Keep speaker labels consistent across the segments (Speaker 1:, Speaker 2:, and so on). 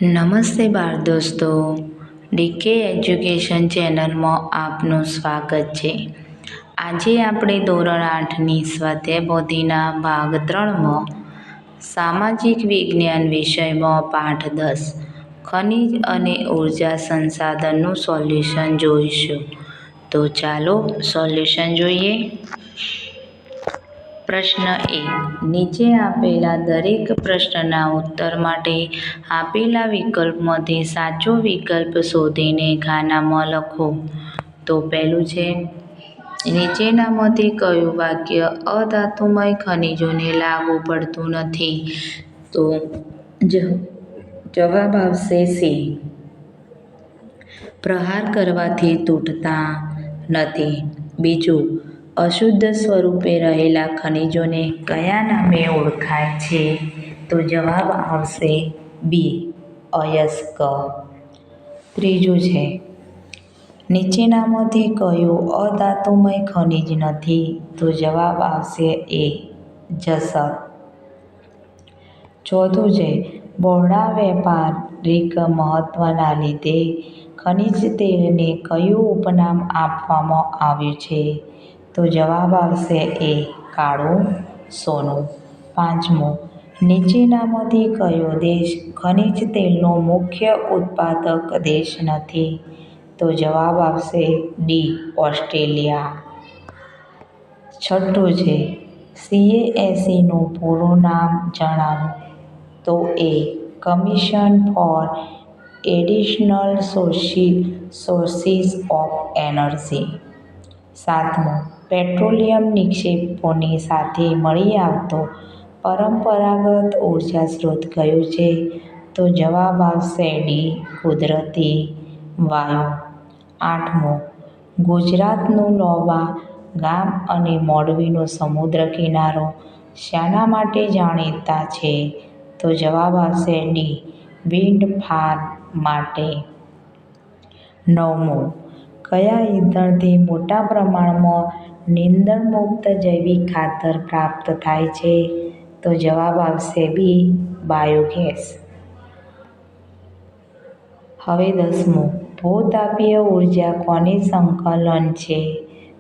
Speaker 1: નમસ્તે બાળ દોસ્તો, ડીકે એજ્યુકેશન ચેનલમાં આપનું સ્વાગત છે. આજે આપણે ધોરણ 8ની સ્વાધ્યાય પોથીના ભાગ 3માં સામાજિક વિજ્ઞાન વિષયમાં પાઠ 10 ખનિજ અને ઉર્જા સંસાધનનું સોલ્યુશન જોઈશું. તો ચાલો સોલ્યુશન જોઈએ. પ્રશ્ન 1. નીચે આપેલા દરેક પ્રશ્નના ઉત્તર માટે આપેલા વિકલ્પમાંથી સાચો વિકલ્પ શોધીને ખાનામાં લખો. તો પહેલું છે, નીચેનામાંથી કયું વાક્ય અધાતુમય ખનિજોને લાગુ પડતું નથી? તો જવાબ આવશે સી. પ્રહાર કરવાથી તૂટતા નથી. બીજું, અશુદ્ધ સ્વરૂપે રહેલા ખનિજોને કયા નામે ઓળખાય છે? તો જવાબ આવશે બી. અયસ્ક. ત્રીજું છે, નીચેનામાંથી કયું અધાતુમય ખનિજ નથી? તો જવાબ આવશે એ. જસત. ચોથું છે, બહોળા વ્યાપારિક મહત્વના લીધે ખનિજ તેલને કયું ઉપનામ આપવામાં આવ્યું છે? તો જવાબ આવશે એ. કાળું સોનું. પાંચમું, નીચેનામાંથી કયો દેશ ખનિજ તેલનો મુખ્ય ઉત્પાદક દેશ નથી? તો જવાબ આવશે ડી. ઓસ્ટ્રેલિયા. છઠ્ઠું છે, CASનું પૂરું નામ જણાવો. તો એ. Commission for additional sources of energy. સાતમું, પેટ્રોલિયમ નિક્ષેપોની સાથે મળી આવતો પરંપરાગત ઉર્જા સ્ત્રોત કયો છે? તો જવાબ આવશે ડી. કુદરતી વાયુ. આઠમું, ગુજરાતનું નોબા ગામ અને મોરબીનો સમુદ્ર કિનારો શાના માટે જાણીતા છે? તો જવાબ આવશે ડી. વિન્ડ ફાર્મ માટે. નવમું, કયા ઇંધણથી મોટા પ્રમાણમાં નીંદણમુક્ત જૈવિક ખાતર પ્રાપ્ત થાય છે? તો જવાબ આવશે બી. બાયોગેસ. હવે 10મું, ભૂતાપીય ઉર્જા કોની સંકલન છે?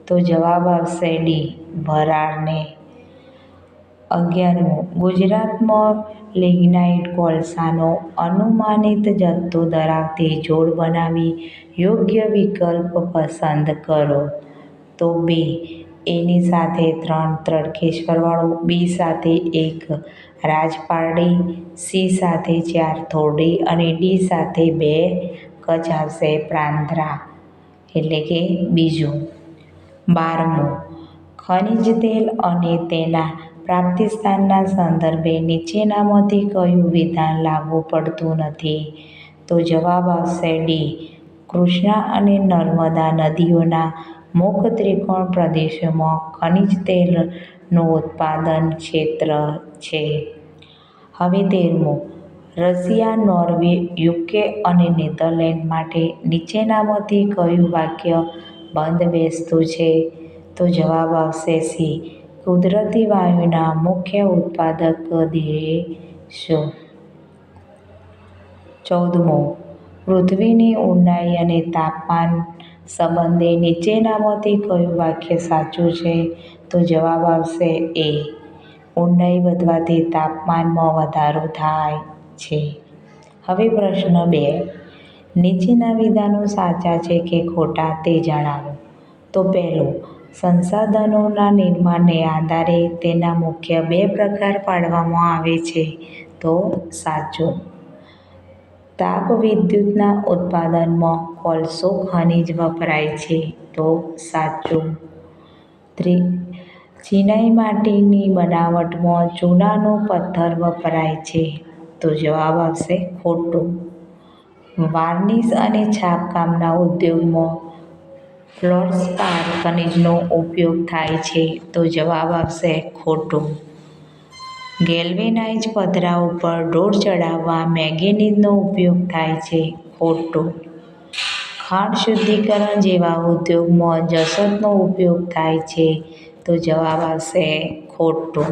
Speaker 1: તો જવાબ આવશે ડી. વરાળને. 11મું, ગુજરાતમાં લિગ્નાઇટ કોલસાનો અનુમાનિત જથ્થો ધરાવતી જોડ બનાવી યોગ્ય વિકલ્પ પસંદ કરો. તો બી. એની સાથે 3 ત્રડકેશ્વરવાળો, બી સાથે 1 રાજપારડી, સી સાથે 4 થોરડી અને ડી સાથે 2 કચ્છ આવશે પ્રાંદ્રા, એટલે કે બીજું. 12મું, ખનિજ તેલ અને તેના પ્રાપ્તિસ્થાનના સંદર્ભે નીચેનામાંથી કયું વિધાન લાગુ પડતું નથી? તો જવાબ આવશે ડી. કૃષ્ણા અને નર્મદા નદીઓના મુખ ત્રિકોણ પ્રદેશોમાં ખનિજ તેલનું ઉત્પાદન ક્ષેત્ર છે. હવે 13મું, રશિયા, નોર્વે, યુકે અને નેધરલેન્ડ માટે નીચેનામાંથી કયું વાક્ય બંધબેસતું છે? તો જવાબ આવશે સી. કુદરતી વાયુના મુખ્ય ઉત્પાદક દેશો. 14મું, પૃથ્વીની ઊંડાઈ અને તાપમાન સંબંધે નીચેનામાંથી કયું વાક્ય સાચું છે? તો જવાબ આવશે એ. ઊંડાઈ વધવાથી તાપમાનમાં વધારો થાય છે. હવે પ્રશ્ન 2, નીચેના વિધાનો સાચા છે કે ખોટા તે જણાવો. તો પહેલું, સંસાધનોના નિર્માણને આધારે તેના મુખ્ય 2 પ્રકાર પાડવામાં આવે છે. તો સાચું. તાપવિદ્યુતના ઉત્પાદનમાં કોલસો ખનિજ વપરાય છે. તો સાચું. ચિનાઈ માટીની બનાવટમાં ચૂનાનો પથ્થર વપરાય છે. તો જવાબ આવશે ખોટું. વાર્નિશ અને છાપકામના ઉદ્યોગમાં ફ્લોરસ્પાર ખનિજનો ઉપયોગ થાય છે. તો જવાબ આવશે ખોટું. ગેલ્વેનાઇઝ પતરા ઉપર ઢોળ ચડાવવા મેંગેનીઝનો ઉપયોગ થાય છે. ખોટું. ખાંડ શુદ્ધિકરણ જેવા ઉદ્યોગમાં જસતનો ઉપયોગ થાય છે. તો જવાબ આવશે ખોટું.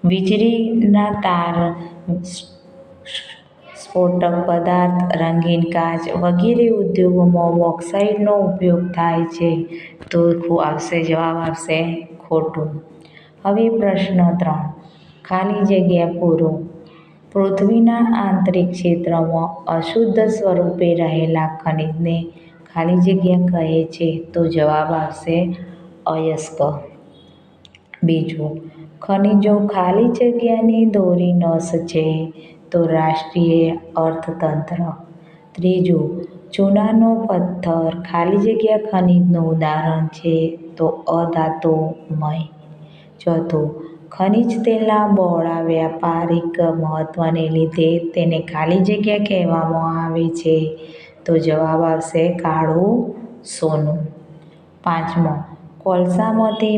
Speaker 1: વીજળીના તાર સ્ફોટક પદાર્થ, રંગીન કાચ વગેરે ઉદ્યોગોમાં બોક્સાઇટનો ઉપયોગ થાય છે. તો જવાબ આવશે ખોટું. હવે પ્રશ્ન 3, ખાલી જગ્યા પૂરો. પૃથ્વીના આંતરિક ક્ષેત્રમાં અશુદ્ધ સ્વરૂપે રહેલા ખનિજને ખાલી જગ્યા કહે છે. તો જવાબ આવશે અયસ્ક. બીજું, ખનિજો ખાલી જગ્યાની ધોરી નસ છે. તો રાષ્ટ્રીય અર્થતંત્ર. ત્રીજું, ચૂનાનો પથ્થર ખાલી જગ્યા ખનિજનું ઉદાહરણ છે. તો અધાતુમય. ચોથું, ખનિજ તેલના બહોળા વ્યાપારિક મહત્વને લીધે તેને ખાલી જગ્યા કહેવામાં આવે છે. તો જવાબ આવશે કાળું સોનું. પાંચમો, કોલસામાંથી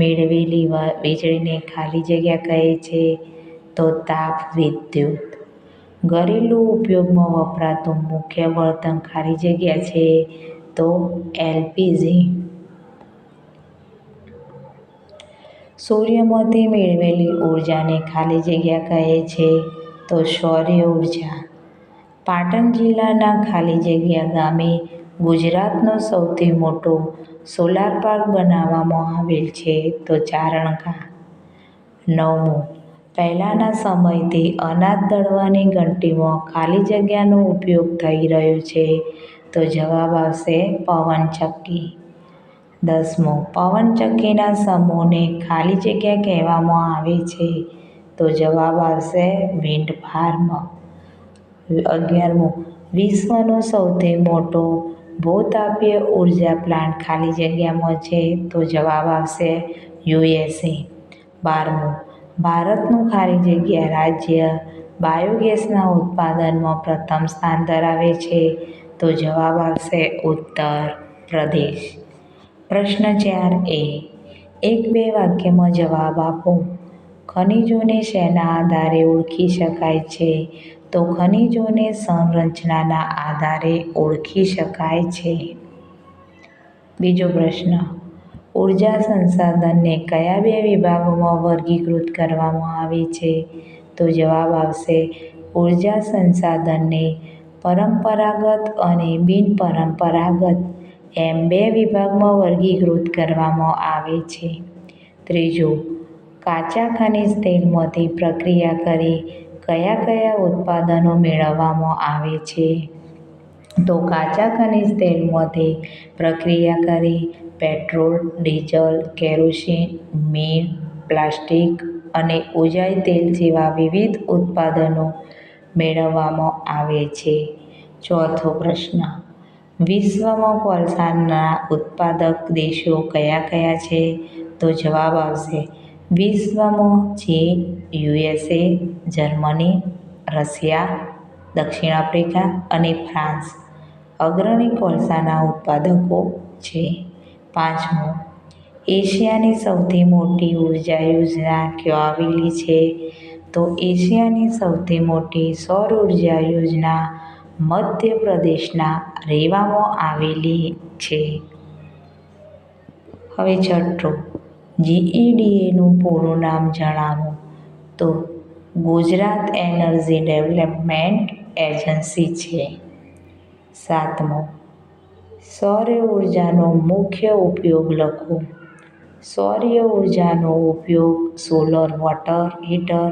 Speaker 1: મેળવેલી વીજળીને ખાલી જગ્યા કહે છે. તો તાપ વિદ્યુત. ઘરેલું ઉપયોગમાં વપરાતું મુખ્ય બળતણ ખાલી જગ્યા છે. તો એલપીજી. સૂર્યમાંથી મેળવેલી ઊર્જાને ખાલી જગ્યા કહે છે. તો સૌર ઊર્જા. પાટણ જિલ્લાના ખાલી જગ્યા ગામે ગુજરાતનો સૌથી મોટો સોલાર પાર્ક બનાવવામાં આવેલ છે. તો ચારણકા. નવમું, પહેલાંના સમયથી અનાજ દળવાની ઘંટીમાં ખાલી જગ્યાનો ઉપયોગ થઈ રહ્યો છે. તો જવાબ આવશે પવનચક્કી. 10મું, પવનચક્કીના સમૂહને ખાલી જગ્યા કહેવામાં આવે છે. તો જવાબ આવશે વિન્ડ ફાર્મ. 11મું, વિશ્વનો સૌથી મોટો ભૂતાપીય ઉર્જા પ્લાન્ટ ખાલી જગ્યામાં છે. તો જવાબ આવશે USA. 12મું, ભારતનું ખાલી જગ્યા રાજ્ય બાયોગેસના ઉત્પાદનમાં પ્રથમ સ્થાન ધરાવે છે. તો જવાબ આવશે ઉત્તર પ્રદેશ. પ્રશ્ન 4a, 1-2 વાક્યમાં જવાબ આપો. ખનિજોને શેના આધારે ઓળખી શકાય છે? તો ખનિજોને સંરચનાના આધારે ઓળખી શકાય છે. બીજો પ્રશ્ન, ઊર્જા સંસાધનને કયા 2 વિભાગોમાં વર્ગીકૃત કરવામાં આવે છે? તો જવાબ આવશે ઊર્જા સંસાધનને પરંપરાગત અને બિનપરંપરાગત એમ 2 વિભાગમાં વર્ગીકૃત કરવામાં આવે છે. ત્રીજું, કાચા ખનિજ તેલમાંથી પ્રક્રિયા કરી કયા ઉત્પાદનો મેળવવામાં આવે છે? તો કાચા ખનિજ તેલમાંથી પ્રક્રિયા કરી પેટ્રોલ, ડીઝલ, કેરોસીન, મીણ, પ્લાસ્ટિક અને ઉજાઈ તેલ જેવા વિવિધ ઉત્પાદનો મેળવવામાં આવે છે. ચોથો પ્રશ્ન, વિશ્વમાં કોલસાના ઉત્પાદક દેશો કયા છે? તો જવાબ આવશે વિશ્વમાં ચીન, USA, જર્મની, રશિયા, દક્ષિણ આફ્રિકા અને ફ્રાન્સ અગ્રણી કોલસાના ઉત્પાદકો છે. 5મું, એશિયાની સૌથી મોટી ઊર્જા યોજના ક્યાં આવેલી છે? તો એશિયાની સૌથી મોટી સૌર ઊર્જા યોજના મધ્ય પ્રદેશના રેવામાં આવેલી છે. હવે છઠ્ઠું, GEDAનું પૂરું નામ જણાવો. તો ગુજરાત એનર્જી ડેવલપમેન્ટ એજન્સી છે. 7મો, સૌર ઊર્જાનો મુખ્ય ઉપયોગ લખો. સૌર ઊર્જાનો ઉપયોગ solar water heater,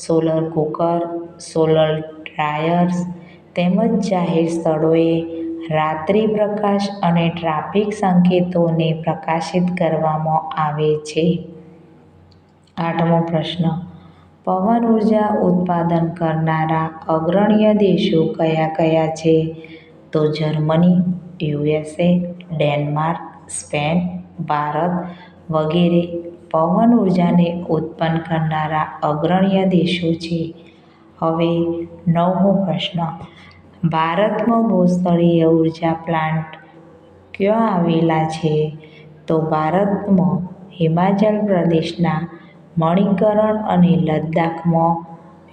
Speaker 1: solar cooker, solar dryers તેમજ જાહેર સ્થળોએ રાત્રિ પ્રકાશ અને ટ્રાફિક સંકેતોને પ્રકાશિત કરવામાં આવે છે. 8મો પ્રશ્ન, પવન ઊર્જા ઉત્પાદન કરનારા અગ્રણી દેશો કયા છે? તો Germany, USA, Denmark, Spain, Bharat વગેરે પવન ઊર્જાને ઉત્પન્ન કરનારા અગ્રણી દેશો છે. હવે 9મો પ્રશ્ન, ભારતમાં ભૂસ્તરીય ઊર્જા પ્લાન્ટ ક્યાં આવેલા છે? તો ભારતમાં હિમાચલ પ્રદેશના મણિકરણ અને લદ્દાખમાં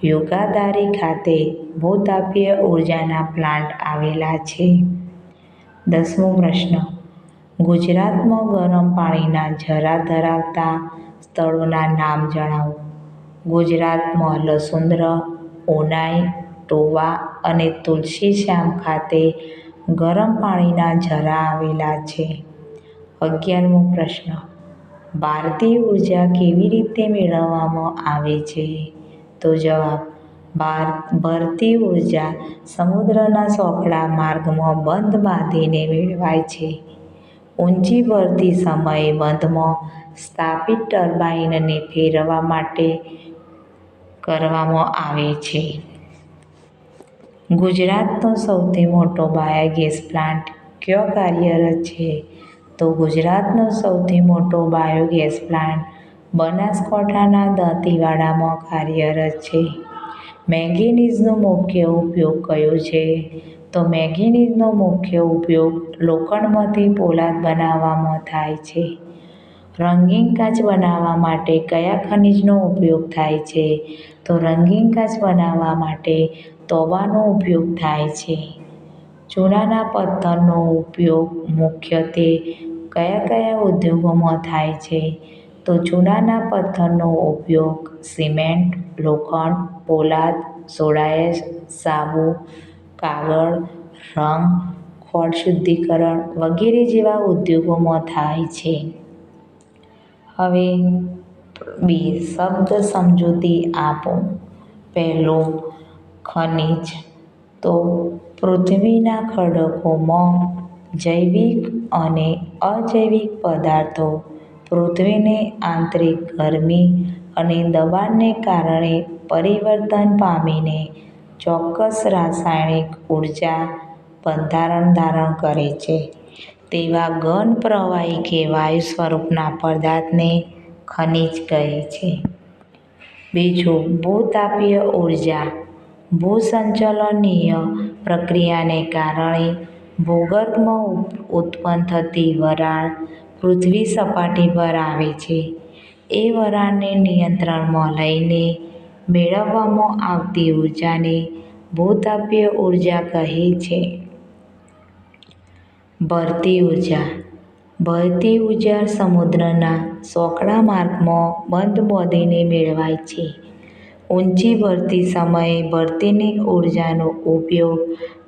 Speaker 1: યોગાધારી ખાતે ભૂતાપીય ઊર્જાના પ્લાન્ટ આવેલા છે. 10મો પ્રશ્ન, ગુજરાતમાં ગરમ પાણીના ઝરા ધરાવતા સ્થળોના નામ જણાવો. ગુજરાતમાં લસુન્દ્ર, ઉનાઈ, ટોવા અને તુલસી શ્યામ ખાતે ગરમ પાણીના ઝરા આવેલા છે. 11મો પ્રશ્ન. ભારતીય ઉર્જા કેવી રીતે મેળવવામાં આવે છે? તો જવાબ: ભારતીય ઉર્જા સમુદ્રના સખડા માર્ગમાં બંધ બાંધીને મેળવાય છે. ઊંચી ભરતી સમયે બંધમાં સ્થાપિત ટર્બાઇનને ફેરવવા માટે કરવામાં આવે છે. ગુજરાતનો સૌથી મોટો બાયોગેસ પ્લાન્ટ ક્યાં કાર્યરત છે? તો ગુજરાતનો સૌથી મોટો બાયોગેસ પ્લાન્ટ બનાસકાંઠાના દાંતીવાડામાં કાર્યરત છે. મેંગેનીઝનો મુખ્ય ઉપયોગ કયો છે? તો મેંગેનીઝનો મુખ્ય ઉપયોગ લોખંડમાંથી પોલાદ બનાવવામાં થાય છે. રંગીન કાચ બનાવવા માટે કયા ખનિજનો ઉપયોગ થાય છે? તો રંગીન કાચ બનાવવા માટે તોબાનો ઉપયોગ થાય છે. ચૂનાના પથ્થરનો ઉપયોગ મુખ્યત્વે કયા કયા ઉદ્યોગોમાં થાય છે? તો ચૂનાના પથ્થરનો ઉપયોગ સિમેન્ટ, લોખંડ, પોલાદ, સોડા એશ, સાબુ, કાગળ, રંગ, ખોળ શુદ્ધિકરણ વગેરે જેવા ઉદ્યોગોમાં થાય છે. હવે શબ્દ સમજૂતી આપો. પહેલો, ખનિજ. તો પૃથ્વીના ખડકોમાં જૈવિક અને અજૈવિક પદાર્થો પૃથ્વીની આંતરિક ગરમી અને દબાણને કારણે પરિવર્તન પામીને ચોક્કસ રાસાયણિક ઊર્જા બંધારણ ધારણ કરે છે તેવા ઘન, પ્રવાહી કે વાયુ સ્વરૂપના પદાર્થને ખનિજ કહે છે. બીજું, ભૂતાપીય ઊર્જા. ભૂસંચલનીય પ્રક્રિયાને કારણે ભૂગર્ભમાં ઉત્પન્ન થતી વરાળ પૃથ્વી સપાટી પર આવે છે. એ વરાળને નિયંત્રણમાં લઈને મેળવવામાં આવતી ઊર્જાને ભૂતાપીય ઊર્જા કહે છે. ભરતી ઊર્જા. ભરતી ઊર્જા સમુદ્રના સખડા માર્ગમાં બંધ બાંધીને મેળવાય છે. ઊંચી ભરતી સમયે ભરતીની ઊર્જાનો ઉપયોગ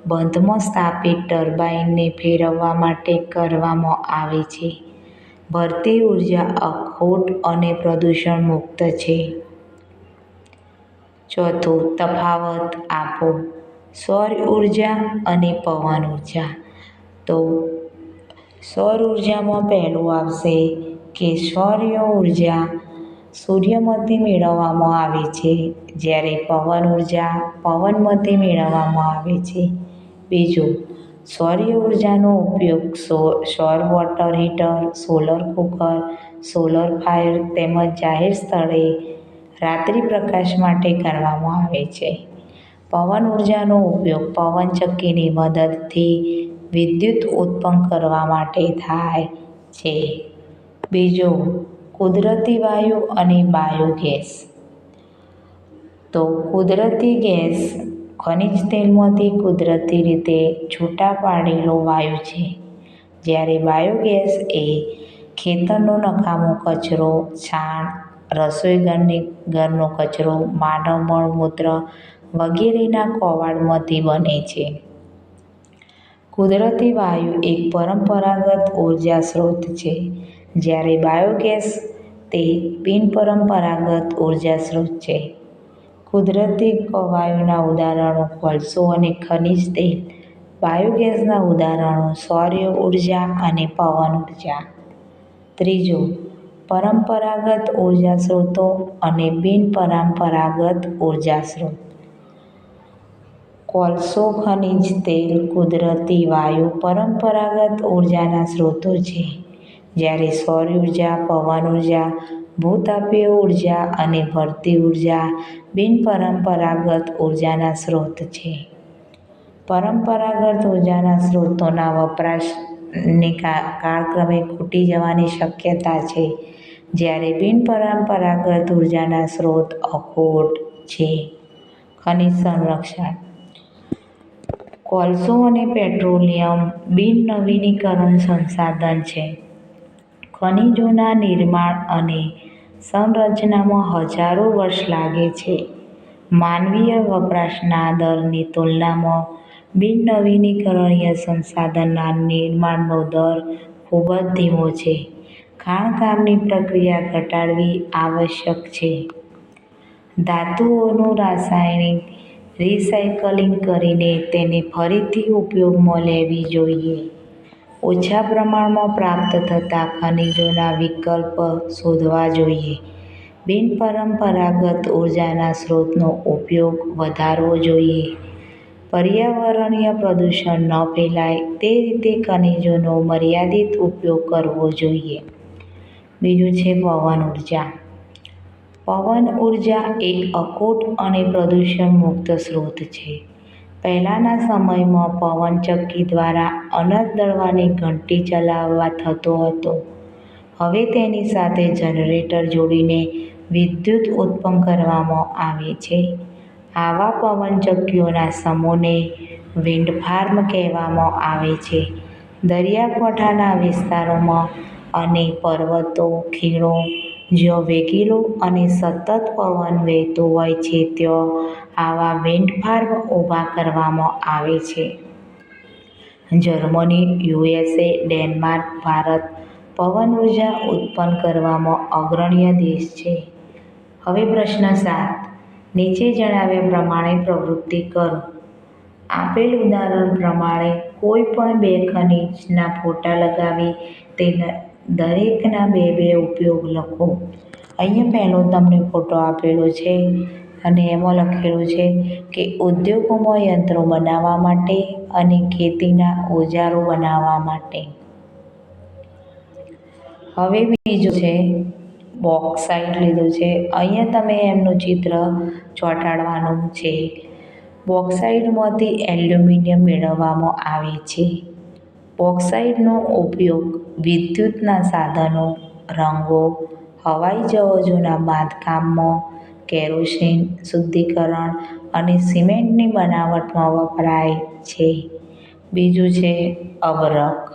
Speaker 1: બંધમાં સ્થાપિત ટર્બાઇનને ફેરવવા માટે કરવામાં આવે છે. ભરતી ઊર્જા અખૂટ અને પ્રદૂષણ મુક્ત છે. ચોથું, તફાવત આપો. સૌર ઊર્જા અને પવન ઊર્જા. તો સૌર ઊર્જામાં પહેલું આવશે કે સૌર ઊર્જા સૂર્યમાંથી મેળવવામાં આવે છે, જ્યારે પવન ઊર્જા પવનમાંથી મેળવવામાં આવે છે. બીજું, સૌર ઊર્જાનો ઉપયોગ સૌર water heater, solar cooker, solar fire તેમજ જાહેર સ્થળે રાત્રિ પ્રકાશ માટે કરવામાં આવે છે. પવન ઊર્જાનો ઉપયોગ પવનચક્કીની મદદથી વિદ્યુત ઉત્પન્ન કરવા માટે થાય છે. બીજું, કુદરતી વાયુ અને બાયોગેસ. તો કુદરતી ગેસ ખનિજ તેલમાંથી કુદરતી રીતે છૂટા પાડેલો વાયુ છે, જ્યારે બાયોગેસ એ ખેતરનો નકામો કચરો, છાણ, રસોઈઘરનો કચરો, માનવ મળમૂત્ર વગેરેના કોવાળમાંથી બને છે. કુદરતી વાયુ એક પરંપરાગત ઊર્જા સ્ત્રોત છે, જ્યારે બાયોગેસ તે બિનપરંપરાગત ઊર્જા સ્ત્રોત છે. કુદરતી વાયુના ઉદાહરણો કોલસો અને ખનિજ તેલ. બાયોગેસના ઉદાહરણો સૌર ઊર્જા અને પવન ઊર્જા. ત્રીજું, પરંપરાગત ઊર્જા સ્ત્રોતો અને બિનપરંપરાગત ઊર્જા સ્ત્રોત. કોલસો, ખનિજ તેલ, કુદરતી વાયુ પરંપરાગત ઊર્જાના સ્ત્રોતો છે, જ્યારે સૌર ઊર્જા, પવન ઊર્જા, ભૂતાપીય ઊર્જા અને ભરતી ઊર્જા બિનપરંપરાગત ઊર્જાના સ્ત્રોત છે. પરંપરાગત ઊર્જાના સ્ત્રોતોના વપરાશને કાળક્રમે ખૂટી જવાની શક્યતા છે, જ્યારે બિનપરંપરાગત ઊર્જાના સ્ત્રોત અખૂટ છે. ખનિજ સંરક્ષણ. કોલસો અને પેટ્રોલિયમ બિન-નવીનીકરણ સંસાધન છે. ખનિજોના નિર્માણ અને સંરચનામાં હજારો વર્ષ લાગે છે. માનવીય વપરાશના દરની તુલનામાં બિન-નવીનીકરણીય સંસાધનના નિર્માણનો દર ખૂબ જ ધીમો છે. ખાણકામની પ્રક્રિયા ઘટાડવી આવશ્યક છે. ધાતુઓનું રાસાયણિક રિસાયકલિંગ કરીને તેને ફરીથી ઉપયોગમાં લેવી જોઈએ. ઓછા પ્રમાણમાં પ્રાપ્ત થતા ખનિજોના વિકલ્પ શોધવા જોઈએ. બિન-પરંપરાગત ઉર્જાના સ્ત્રોતનો ઉપયોગ વધારવો જોઈએ. પર્યાવરણીય પ્રદૂષણ ન ફેલાય તે રીતે ખનિજોનો મર્યાદિત ઉપયોગ કરવો જોઈએ. બીજું છે પવન ઉર્જા. પવન ઉર્જા એક અખૂટ અને પ્રદૂષણ-મુક્ત સ્ત્રોત છે. પહેલાંના સમયમાં પવનચક્કી દ્વારા અનાજ દળવાની ઘંટી ચલાવવા થતો હતો. હવે તેની સાથે જનરેટર જોડીને વિદ્યુત ઉત્પન્ન કરવામાં આવે છે. આવા પવનચક્કીઓના સમૂહને વિન્ડ ફાર્મ કહેવામાં આવે છે. દરિયાકાંઠાના વિસ્તારોમાં અને પર્વતો, ખીણો જ્યાં વેગીલો અને સતત પવન વહેતો હોય છે ત્યાં આવા વિન્ડ ફાર્મ ઊભા કરવામાં આવે છે. જર્મની, યુએસએ, ડેનમાર્ક, ભારત પવન ઉર્જા ઉત્પન્ન કરવામાં અગ્રણી દેશ છે. હવે પ્રશ્ન 7. નીચે જણાવ્યા પ્રમાણે પ્રવૃત્તિ કરો. આપેલ ઉદાહરણ પ્રમાણે કોઈ પણ બે ખનિજના ફોટા લગાવી તેના દરેકના બે ઉપયોગ લખો. અહીંયા પહેલો તમને ફોટો આપેલો છે અને એમાં લખેલું છે કે ઉદ્યોગોમાં યંત્રો બનાવવા માટે અને ખેતીના ઓજારો બનાવવા માટે. હવે બીજું છે બોક્સાઇટ લીધું છે. અહીંયા તમે એમનું ચિત્ર ચોંટાડવાનું છે. બોક્સાઇટમાંથી એલ્યુમિનિયમ મેળવવામાં આવે છે. બોક્સાઇટનો ઉપયોગ વિદ્યુતના સાધનો, રંગો, હવાઈ જહાજોના બાંધકામમાં, કેરોસીન શુદ્ધિકરણ અને સિમેન્ટની બનાવટમાં વપરાય છે. બીજું છે અબરખ.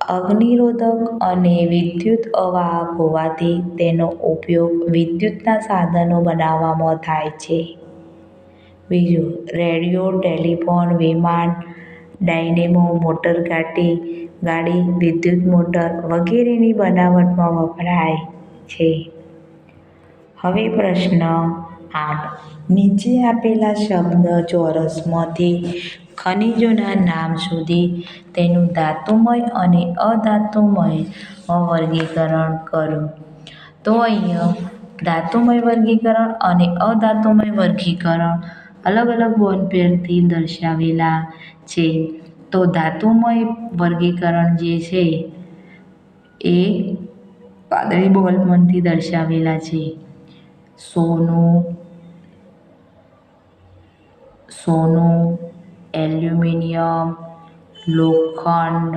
Speaker 1: અગ્નિરોધક અને વિદ્યુત અવાહક હોવાથી તેનો ઉપયોગ વિદ્યુતના સાધનો બનાવવામાં થાય છે. બીજું રેડિયો, ટેલિફોન, વિમાન, ડાયનેમો, મોટરગાડી, વિદ્યુત મોટર વગેરેની બનાવટમાં વપરાય છે. હવે પ્રશ્ન 8. નીચે આપેલા શબ્દ ચોરસમાંથી ખનિજોના નામ શોધી તેનું ધાતુમય અને અધાતુમય વર્ગીકરણ કરો. તો અહીંયા ધાતુમય વર્ગીકરણ અને અધાતુમય વર્ગીકરણ અલગ અલગ બોલપેનથી દર્શાવેલા છે. તો ધાતુમય વર્ગીકરણ જે છે એ વાદળી બોલપેનથી દર્શાવેલા છે. સોનું, એલ્યુમિનિયમ, લોખંડ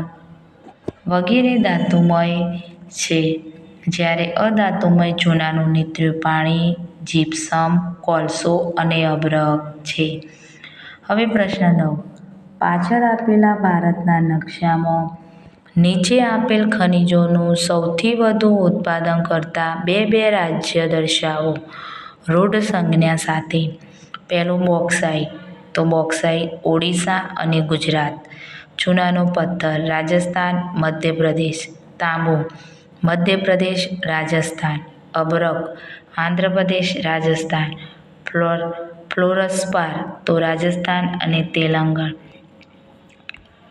Speaker 1: વગેરે ધાતુમય છે. જ્યારે અધાતુમય ચૂનાનું નીતર્યું પાણી, જીપ્સમ, કોલસો અને અબરખ છે. હવે પ્રશ્ન 9. પાછળ આપેલા ભારતના નકશામાં નીચે આપેલ ખનિજોનું સૌથી વધુ ઉત્પાદન કરતા બે રાજ્ય દર્શાવો. રૂઢ સંજ્ઞા સાથે. પહેલું બોક્સાઇટ. તો બોક્સાઇટ ઓડિશા અને ગુજરાત. ચૂનાનો પથ્થર રાજસ્થાન, મધ્યપ્રદેશ. તાંબુ મધ્યપ્રદેશ, રાજસ્થાન. અબરખ આંધ્રપ્રદેશ, રાજસ્થાન. ફ્લોરસ્પાર તો રાજસ્થાન અને તેલંગાણા.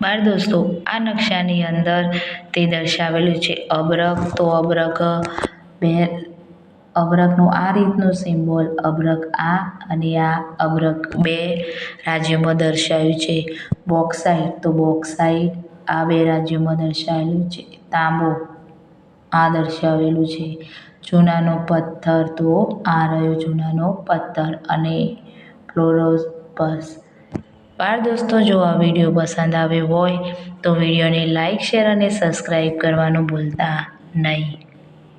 Speaker 1: બાળ દોસ્તો, આ નકશાની અંદર તે દર્શાવેલું છે અબરખ. તો અબરખનું આ રીતનું સિમ્બોલ અબરખ આ અને આ અબરખ બે રાજ્યોમાં દર્શાવ્યું છે. બોક્સાઇટ તો બોક્સાઇટ આ બે રાજ્યોમાં દર્શાવેલું છે. તાંબુ આ દર્શાવેલું છે. ચૂનાનો પથ્થર તો આ રહ્યો ચૂનાનો પથ્થર અને ફ્લોરોસ્પસ. બાળ દોસ્તો, જો આ વિડીયો પસંદ આવ્યો હોય તો વિડીયોને લાઇક, શેર અને સબસ્ક્રાઈબ કરવાનું ભૂલતા નહીં.